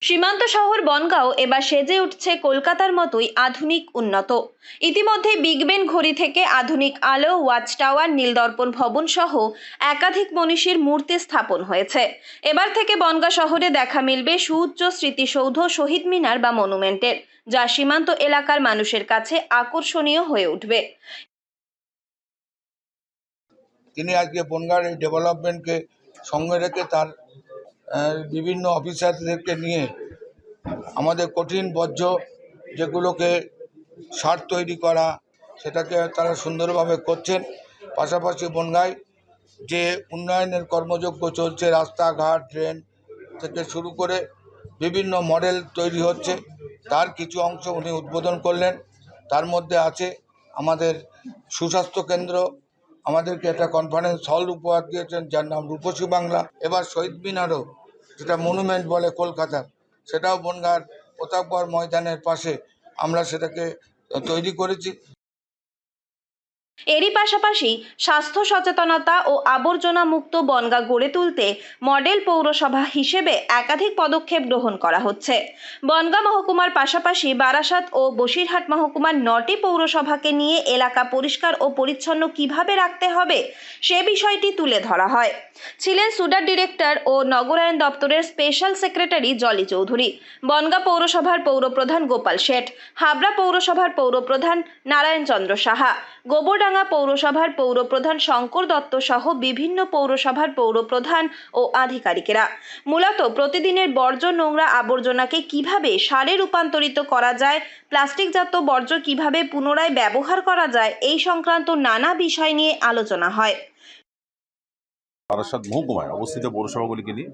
সীমান্ত শহর বনগাঁও এবার সেজে উঠছে কলকাতার মতোই আধুনিক উন্নত। ইতিমধ্যে বিগ বেন ঘড়ি থেকে আধুনিক আলো, ওয়াচ টাওয়ার, নীলদর্পণ ভবন সহ একাধিক মনীষীর মূর্তি স্থাপন হয়েছে। এবার থেকে বনগাঁ শহরে দেখা মিলবে সুউচ্চ স্মৃতিসৌধ, শহীদ মিনার বা মনুমেন্টের, যা সীমান্ত এলাকার মানুষের কাছে আকর্ষণীয় হয়ে উঠবে। তিনি আজকে বনগাঁর এই ডেভেলপমেন্টকে সঙ্গে রেখে তার বিভিন্ন অফিসারদেরকে নিয়ে আমাদের কঠিন বর্জ্য যেগুলোকে সার তৈরি করা, সেটাকে তারা সুন্দরভাবে করছেন। পাশাপাশি বনগাঁয় যে উন্নয়নের কর্মযজ্ঞ চলছে, রাস্তাঘাট, ড্রেন থেকে শুরু করে বিভিন্ন মডেল তৈরি হচ্ছে, তার কিছু অংশ উনি উদ্বোধন করলেন। তার মধ্যে আছে আমাদের সুস্বাস্থ্য কেন্দ্র, আমাদেরকে একটা কনফারেন্স হল উপহার দিয়েছেন যার নাম রূপসী বাংলা। এবার শহীদ মিনারও, যেটা মনুমেন্ট বলে কলকাতার, সেটাও বনগাঁর প্রতাপগড় ময়দানের পাশে আমরা সেটাকে তৈরি করেছি। এরই পাশাপাশি স্বাস্থ্য সচেতনতা ও আবর্জনা মুক্ত বনগাঁ গড়ে তুলতে মডেল পৌরসভা হিসেবে একাধিক পদক্ষেপ গ্রহণ করা হচ্ছে। বনগাঁ মহকুমার পাশাপাশি বারাসাত ও বসিরহাট মহকুমার 9টি পৌরসভাকে নিয়ে এলাকা পরিষ্কার ও পরিচ্ছন্ন কিভাবে রাখতে হবে সে বিষয়টি তুলে ধরা হয়। ছিলেন সুডার ডিরেক্টর ও নগরায়ণ দপ্তরের স্পেশাল সেক্রেটারি জলি চৌধুরী, বনগাঁ পৌরসভার পৌরপ্রধান গোপাল শেঠ, হাবড়া পৌরসভার পৌরপ্রধান নারায়ণ চন্দ্র সাহা, গোবরডাঙ্গা পৌরসভার পৌরপ্রধান শঙ্কর দত্ত সহ বিভিন্ন পৌরসভার পৌরপ্রধান ও আধিকারিকেরা। মূলত প্রতিদিনের বর্জ্য, নোংরা আবর্জনাকে কিভাবে সারে রূপান্তরিত করা যায়, প্লাস্টিকজাত বর্জ্য কিভাবে পুনরায় ব্যবহার করা যায়, এই সংক্রান্ত নানা বিষয় নিয়ে আলোচনা হয়। বারাসাত মহকুমায় অবস্থিত পৌরসভাগুলিকে নিয়ে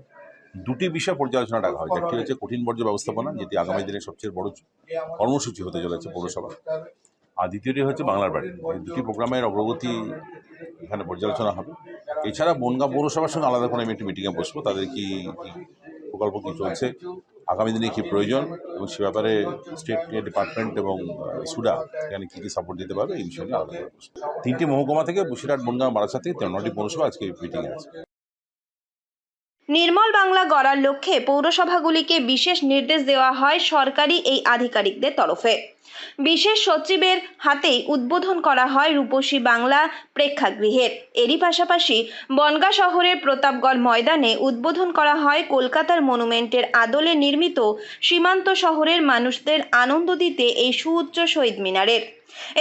দুটি বিষয় পর্যালোচনা ডাকা হয়। একটি হচ্ছে কঠিন বর্জ্য ব্যবস্থাপনা, যেটি আগামী দিনের সবচেয়ে বড় কর্মসূচি হতে চলেছে পৌরসভা, আর দ্বিতীয়টি হচ্ছে বাংলার বাড়ি। এই দুটি প্রোগ্রামের অগ্রগতি এখানে পর্যালোচনা হবে। এছাড়া বনগাঁ পৌরসভার সঙ্গে আলাদা করে আমি একটি মিটিংয়ে বসবো, তাদের কি প্রকল্প কী চলছে, আগামী দিনে কী প্রয়োজন, এবং সে ব্যাপারে স্টেট ডিপার্টমেন্ট এবং সুডা এখানে কী কী সাপোর্ট দিতে পারবে, এই বিষয়ে নিয়ে আলাদা করে বসবো। 3টি মহকুমা থেকে বসিরহাট, বনগাঁ, বারাসাত থেকে 9টি পৌরসভা আজকে মিটিংয়ে আছে। নির্মল বাংলা গড়ার লক্ষ্যে পৌরসভাগুলিকে বিশেষ নির্দেশ দেওয়া হয় সরকারি এই আধিকারিকদের তরফে। বিশেষ সচিবের হাতেই উদ্বোধন করা হয় রূপসী বাংলা প্রেক্ষাগৃহের। এরই পাশাপাশি বনগাঁ শহরের প্রতাপগড় ময়দানে উদ্বোধন করা হয় কলকাতার মনুমেন্টের আদলে নির্মিত সীমান্ত শহরের মানুষদের আনন্দ দিতে এই সুউচ্চ শহীদ মিনারের।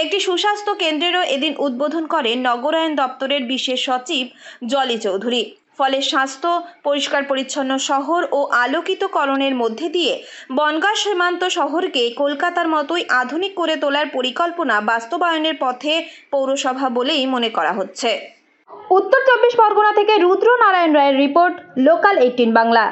একটি সুস্বাস্থ্য কেন্দ্রেরও এদিন উদ্বোধন করেন নগরায়ণ দপ্তরের বিশেষ সচিব জলি চৌধুরী। ফলে স্বাস্থ্য, পরিষ্কার পরিচ্ছন্ন শহর ও আলোকিতকরণের মধ্যে দিয়ে বনগাঁ সীমান্ত শহরকে কলকাতার মতোই আধুনিক করে তোলার পরিকল্পনা বাস্তবায়নের পথে পৌরসভা বলেই মনে করা হচ্ছে। উত্তর 24 পরগনা থেকে রুদ্র নারায়ণ রায়ের রিপোর্ট, লোকাল 18 বাংলা।